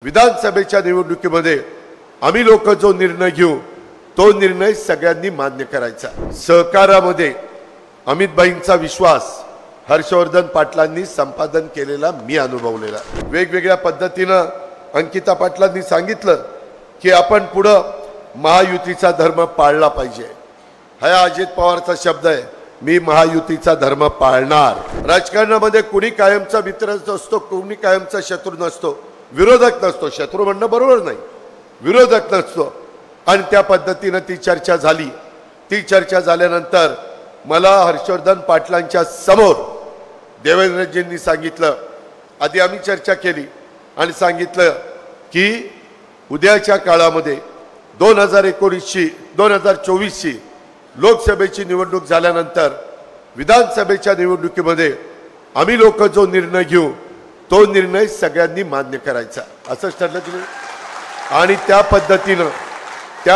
विधानसभेच्या निवडणुकीमध्ये आम्ही लोक जो निर्णय घेऊ तो निर्णय सगळ्यांनी मान्य करायचा। सहकारामध्ये अमितभाईंचा विश्वास हर्षवर्धन पाटलांनी संपादन केलेला मी अनुभवलेला। वेगवेगळ्या पद्धतीने अंकिता पाटलांनी सांगितलं की आपण पुढे महायुतीचा धर्म पाळला पाहिजे। हा अजित पवारचा शब्द आहे, मी महायुतीचा धर्म पाळणार। राजकारणामध्ये कुणी कायमचा मित्र असतो, कुणी कायमचा शत्रू नसतो, विरोधक नसतो। शत्रू म्हणणं बरोबर नाही, विरोधक नसतो। आणि त्या पद्धतीने ती चर्चा झाली। ती चर्चा झाल्यानंतर मला हर्षवर्धन पाटलांच्या समोर देवेंद्रजींनी सांगितलं, आधी आम्ही चर्चा केली आणि सांगितलं की उद्याच्या काळामध्ये 2024ची लोकसभेची निवडणूक झाल्यानंतर विधानसभेच्या निवडणुकीमध्ये आम्ही लोक जो निर्णय घेऊ तो निर्णय सगळ्यांनी मान्य करायचा असं ठरलं की। आणि त्या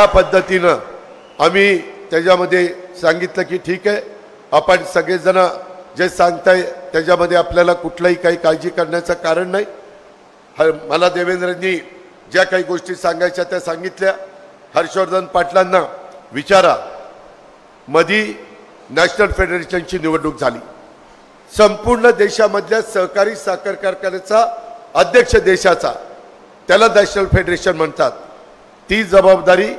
पद्धतीनं आम्ही त्याच्यामध्ये सांगितलं की ठीक आहे, आपण सगळेजण जे सांगताय त्याच्यामध्ये आपल्याला कुठलाही काही काळजी करण्याचं कारण नाही। मला देवेंद्रजी ज्या काही गोष्टी सांगायच्या त्या सांगितल्या। हर्षवर्धन पाटलांना विचारा, मधी नॅशनल फेडरेशनची निवडणूक झाली, संपूर्ण देशामधल्या सहकारी साखर कारखान्याचा अध्यक्ष देशाचा, त्याला नॅशनल फेडरेशन म्हणतात, ती जबाबदारी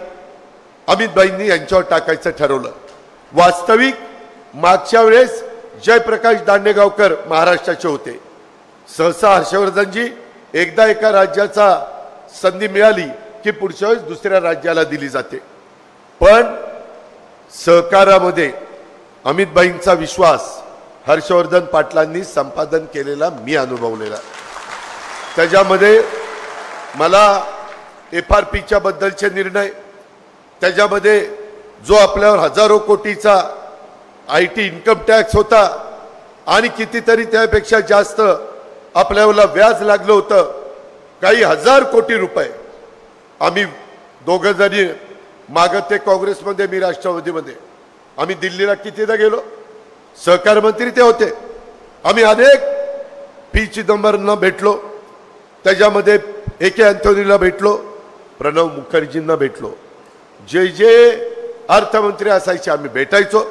अमितभाईंनी यांच्यावर टाकायचं ठरवलं। वास्तविक मागच्या वेळेस जयप्रकाश दांडेगावकर महाराष्ट्राचे होते। सहसा हर्षवर्धनजी एकदा एका राज्याचा संधी मिळाली की पुढच्या वेळेस दुसऱ्या राज्याला दिली जाते। पण सहकारामध्ये अमितभाईंचा विश्वास हर्षवर्धन पाटलांनी संपादन केलेला मी अनुभवलेला। त्याच्यामध्ये मला FRPच्या बद्दलचे निर्णय, त्याच्यामध्ये जो आपल्यावर हजारो कोटीचा IT इन्कम टॅक्स होता आणि कितीतरी त्यापेक्षा जास्त आपल्याला व्याज लागलं होतं, काही हजार कोटी रुपये। आम्ही दोघं जणी मागं ते काँग्रेसमध्ये, मी राष्ट्रवादीमध्ये, आम्ही दिल्लीला कितीदा गेलो, सहकार मंत्री ते होते। आम्ही अनेक पी चिदंबरमना भेटलो, त्याच्यामध्ये AK अँथोनीला भेटलो, प्रणव मुखर्जींना भेटलो। जे जे अर्थमंत्री असायचे आम्ही भेटायचो,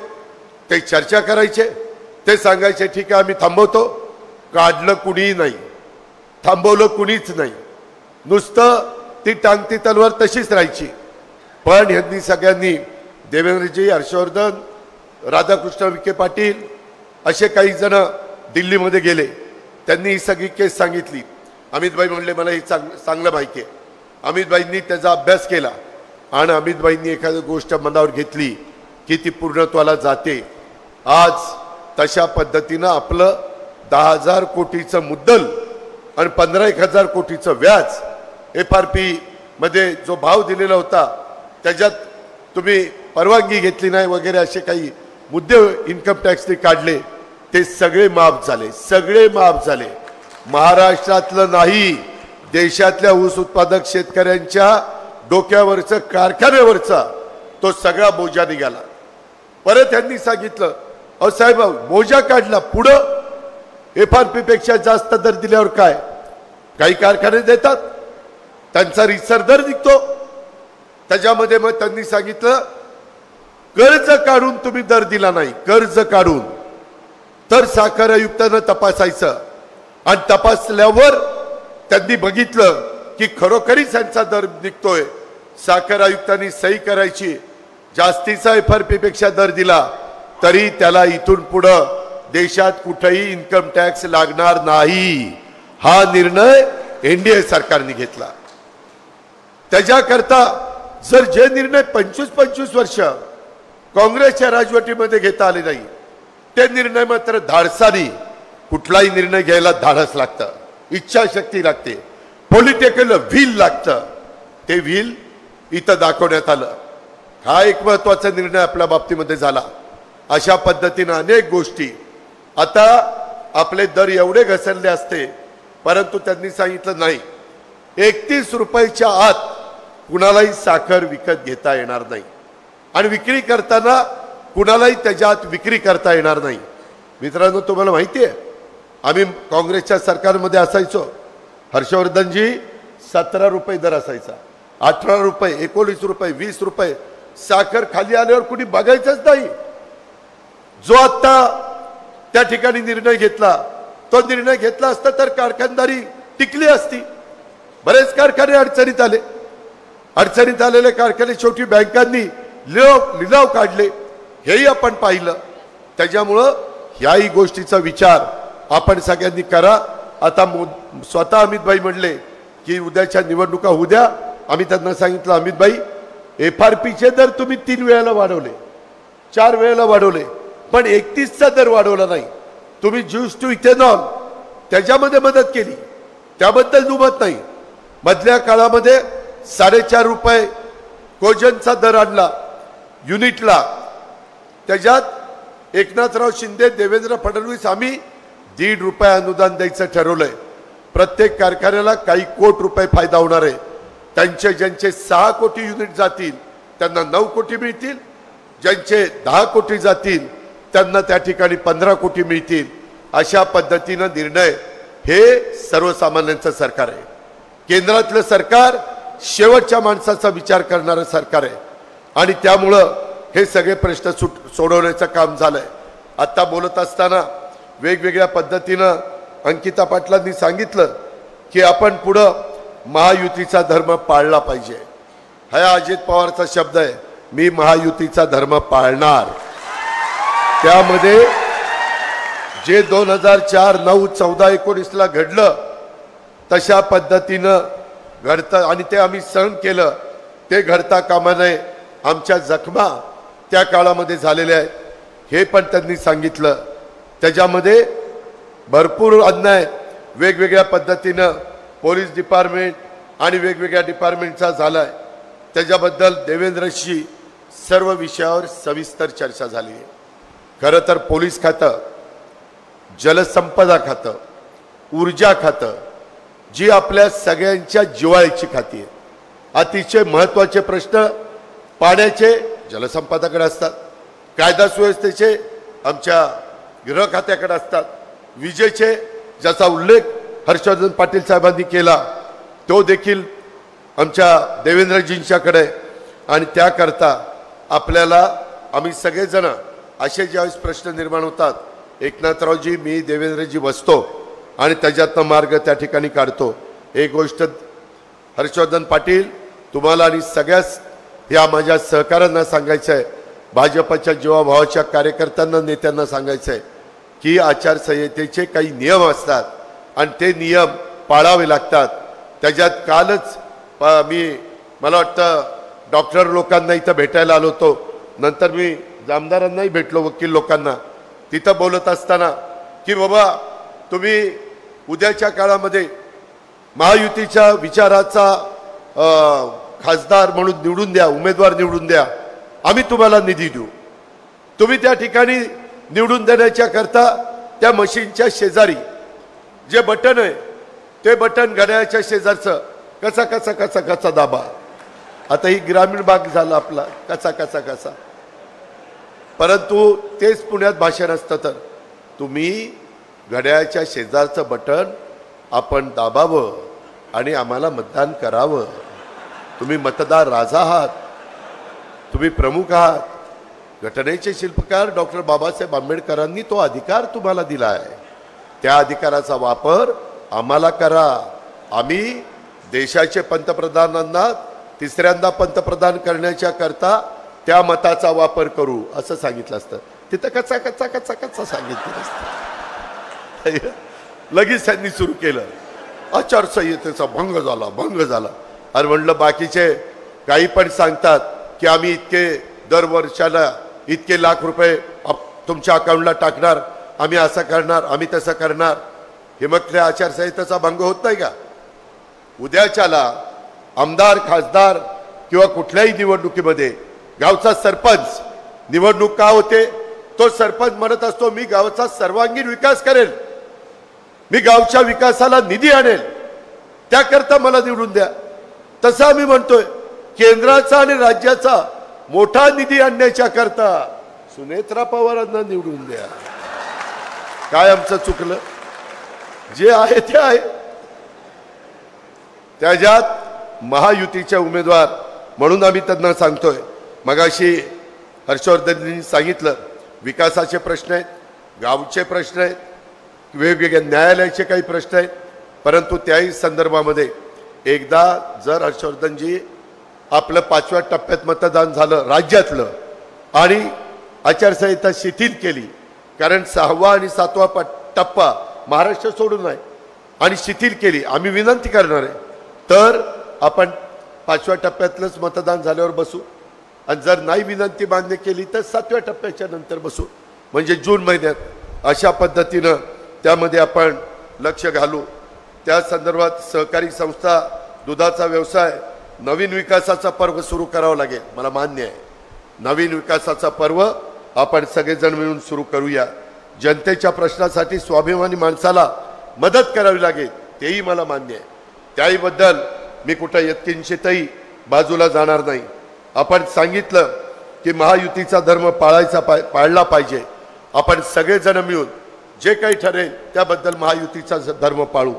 ते चर्चा करायचे, ते सांगायचे ठीक आहे आम्ही थांबवतो। काढलं कुणीही नाही, थांबवलं कुणीच नाही, नुसतं ती टांगती तलवार तशीच राहायची। पण यांनी सगळ्यांनी, देवेंद्रजी, हर्षवर्धन, राधाकृष्ण विखे पाटील असे काही जण दिल्लीमध्ये गेले, त्यांनी ही सगळी केस सांगितली। अमितभाई म्हणले मला हे चांगलं माहिती आहे। अमितभाईंनी त्याचा अभ्यास केला आणि अमितभाईंनी एखादी गोष्ट मनावर घेतली की ती पूर्णत्वाला जाते। आज तशा पद्धतीनं आपलं 10,000 कोटीचं मुद्दल आणि 15,000 कोटीचं व्याज FRP मध्ये जो भाव दिलेला होता त्याच्यात तुम्ही परवानगी घेतली नाही वगैरे असे काही मुद्दे इन्कम टॅक्सने काढले, ते सगळे माफ झाले, सगळे माफ झाले। महाराष्ट्रातलं नाही, देशातल्या ऊस उत्पादक शेतकऱ्यांच्या डोक्यावरचं, कारखान्यावरचा तो सगळा बोजा निघाला। परत त्यांनी सांगितलं, अहो साहेब बोजा काढला, पुढं FRP पेक्षा जास्त दर दिल्यावर काय, काही कारखाने देतात, त्यांचा रिसर दर निघतो। त्याच्यामध्ये मग त्यांनी सांगितलं कर्ज काढून तुम्ही दर दिला नाही, कर्ज काढून तर साखर आयुक्तांना तपासायचं आणि तपासल्यावर त्यांनी बघितलं की खरोखरीच त्यांचा दर निघतोय। साखर आयुक्तांनी सही करायची, जास्तीचा FRP पेक्षा दर दिला तरी त्याला इथून पुढे देशात कुठेही इन्कम टॅक्स लागणार नाही। हा निर्णय NDA सरकारने घेतला। त्याच्याकरता जर जे निर्णय 25-25 वर्ष काँग्रेसच्या राजवटीमध्ये घेता आले नाही, ते निर्णय मात्र धाडसानी, कुठलाही निर्णय घ्यायला धाडस लागतं, इच्छाशक्ती लागते, पॉलिटिकल व्हील लागतं। ते व्हील इथं दाखवण्यात आलं। हा एक महत्त्वाचा निर्णय आपल्या बाबतीमध्ये झाला। अशा पद्धतीने अनेक गोष्टी, आता आपले दर एवढे घसरले असते, परंतु त्यांनी सांगितलं नाही, 31 रुपयाच्या आत कुणालाही साखर विकत घेता येणार नाही आणि विक्री करताना कुणालाही त्याच्यात विक्री करता येणार नाही। मित्रांनो, तुम्हाला माहिती आहे आम्ही काँग्रेसच्या सरकारमध्ये असायचो, हर्षवर्धनजी 17 रुपये दर असायचा, 18 रुपये, 19 रुपये, 20 रुपये. साखर खाली आल्यावर कुणी बघायचंच नाही. जो आता त्या ठिकाणी निर्णय घेतला, तो निर्णय घेतला असता तर कारखानदारी टिकली असती. बरेच कारखाने अडचणीत आले. अडचणीत आलेले कारखाने शेवटी बँकांनी लिलाव काढले, हेही आपण पाहिलं. त्याच्यामुळं ह्याही गोष्टीचा विचार आपण सगळ्यांनी करा. आता स्वतः अमितभाई म्हणले की उद्याच्या निवडणुका होऊ द्या. आम्ही त्यांना सांगितलं, अमितभाई FRPचे दर तुम्ही 3 वेळेला वाढवले, 4 वेळेला वाढवले, पण 31चा दर वाढवला नाही. तुम्ही ज्यूस टू इथेनॉल त्याच्यामध्ये मदत केली, त्याबद्दल दुमत नाही. मधल्या काळामध्ये 4.5 रुपये कोजनचा दर आणला युनिटला. त्याच्यात एकनाथराव शिंदे, देवेंद्र फडणवीस आम्ही 1.5 रुपये अनुदान द्यायचं ठरवलंय. प्रत्येक कारखान्याला काही कोटी रुपये फायदा होणार आहे. त्यांचे ज्यांचे 6 कोटी युनिट जातील त्यांना 9 कोटी मिळतील, ज्यांचे 10 कोटी जातील त्यांना त्या ठिकाणी 15 कोटी मिळतील. अशा पद्धतीनं निर्णय हे सर्वसामान्यांचं सरकार आहे. केंद्रातलं सरकार शेवटच्या माणसाचा विचार करणारं सरकार आहे आणि त्यामुळं हे सगळे प्रश्न सोडवण्याचं काम झालंय. आता बोलत असताना वेगवेगळ्या पद्धतीनं अंकिता पाटलांनी सांगितलं की आपण पुढं महायुतीचा धर्म पाळला पाहिजे. हा अजित पवारचा शब्द आहे, मी महायुतीचा धर्म पाळणार. त्यामध्ये जे 2004, 9, 14, 19ला घडलं तशा पद्धतीनं घडतं आणि ते आम्ही सहन केलं. ते घडता कामा नये. आमच्या जखमा त्या काळामध्ये झालेल्या आहेत हे पण त्यांनी सांगितलं. त्याच्यामध्ये भरपूर अन्याय वेगवेगळ्या पद्धतीनं पोलीस डिपार्टमेंट आणि वेगवेगळ्या डिपार्टमेंटचा झालाय. त्याच्याबद्दल देवेंद्रशी सर्व विषयावर सविस्तर चर्चा झाली आहे. खरं तर पोलीस खातं, जलसंपदा खातं, ऊर्जा खातं, जी आपल्या सगळ्यांच्या जिव्हाळ्याची खाती आहे. अतिशय महत्त्वाचे प्रश्न पाण्याचे जलसंपदाकडे असतात, कायदा सुव्यवस्थेचे आमच्या गृह खात्याकडे असतात, विजेचे ज्याचा उल्लेख हर्षवर्धन पाटील साहेबांनी केला तो देखील आमच्या देवेंद्रजींच्याकडे. आणि त्याकरता आपल्याला आम्ही सगळेजण असे ज्यावेळेस प्रश्न निर्माण होतात, एकनाथरावजी, मी, देवेंद्रजी बसतो आणि त्याच्यातनं मार्ग त्या ठिकाणी काढतो. एक गोष्ट हर्षवर्धन पाटील तुम्हाला आणि सगळ्याच या माझ्या सहकाऱ्यांना सांगायचं आहे, भाजपच्या जीवाभावाच्या कार्यकर्त्यांना, नेत्यांना सांगायचं आहे की आचारसंहितेचे काही नियम असतात आणि ते नियम पाळावे लागतात. त्याच्यात कालच मला वाटतं डॉक्टर लोकांना इथं भेटायला आलो होतो, नंतर मी जामदारांनाही भेटलो, वकील लोकांना. तिथं बोलत असताना की बाबा तुम्ही उद्याच्या काळामध्ये महायुतीच्या विचाराचा खासदार म्हणून निवडून द्या, उमेदवार निवडून द्या, आम्ही तुम्हाला निधी देऊ. तुम्ही त्या ठिकाणी निवडून देण्याच्या करता त्या मशीनच्या शेजारी जे बटन आहे ते बटन घड्याळाच्या शेजारचं कसा कसा कसा कसा दाबा. आता ही ग्रामीण भाग झाला आपला, कसा कसा कसा. परंतु तेच पुण्यात भाषण असतं तर तुम्ही घड्याळाच्या शेजारचं बटन आपण दाबावं आणि आम्हाला मतदान करावं. तुम्ही मतदार राजा आहात, तुम्ही प्रमुख आहात. घटनेचे शिल्पकार डॉक्टर बाबासाहेब आंबेडकरांनी तो अधिकार तुम्हाला दिला आहे. त्या अधिकाराचा वापर आम्हाला करा. आम्ही देशाचे पंतप्रधानांना तिसऱ्यांदा पंतप्रधान करण्याच्या करता त्या मताचा वापर करू असं सांगितलं असतं. तिथं कच्चा कच्चा कच्चा कच्चा सांगितलं असतं. लगेच त्यांनी सुरू केलं, आचारसंहितेचा भंग झाला, भंग झाला. आणि म्हणलं बाकीचे काही पण सांगतात की आम्ही इतके दर वर्षाला इतके लाख रुपये तुमच्या अकाउंटला टाकणार, आम्ही असं करणार, आम्ही तसं करणार. हे मग त्या आचारसंहितेचा भंग होत नाही का? उद्याच्याला आमदार, खासदार किंवा कुठल्याही निवडणुकीमध्ये गावचा सरपंच निवडणूक का होते? तो सरपंच म्हणत असतो मी गावचा सर्वांगीण विकास करेल, मी गावच्या विकासाला निधी आणेल, त्याकरता मला निवडून द्या. तसं आम्ही म्हणतोय केंद्राचा आणि राज्याचा मोठा निधी आणण्याच्या करता सुनेत्रा पवारांना निवडून द्या. काय आमचं चुकलं? जे आहे ते आहे. त्याच्यात महायुतीचे उमेदवार म्हणून आम्ही त्यांना सांगतोय। मगाशी हर्षवर्धनजींनी सांगितलं विकासाचे प्रश्न आहेत, गावचे प्रश्न आहेत, वेगवेगळ्या न्यायालयाचे काही प्रश्न आहेत, परंतु त्याही संदर्भामध्ये एकदा जर हर्षवर्धनजी आपलं 5व्या टप्प्यात मतदान झालं राज्यातलं आणि आचारसंहिता शिथिल केली, कारण 6वा आणि 7वा टप्पा महाराष्ट्र सोडून आहे आणि शिथिल केली, आम्ही विनंती करणार आहे, तर आपण 5व्या टप्प्यातलंच मतदान झाल्यावर बसू आणि जर नाही विनंती मान्य केली तर 7व्या टप्प्याच्या नंतर बसू, म्हणजे जून महिन्यात अशा पद्धतीनं त्यामध्ये आपण लक्ष घालू। त्या संदर्भात सहकारी संस्था, दुधाचा व्यवसाय, नवीन विकासाचा पर्व सुरू करावा लागेल, मला मान्य आहे। नवीन विकासाचा पर्व आपण सगळेजण मिळून सुरू करूया। जनतेच्या प्रश्नासाठी स्वाभिमानी माणसाला मदत करावी लागेल, तेही मला मान्य आहे। त्याहीबद्दल मी कुठं यत्किंचितही बाजूला जाणार नाही। आपण सांगितलं की महायुतीचा धर्म पाळला पाहिजे, आपण सगळेजण मिळून जे काही ठरेल त्याबद्दल महायुतीचा धर्म पाळू।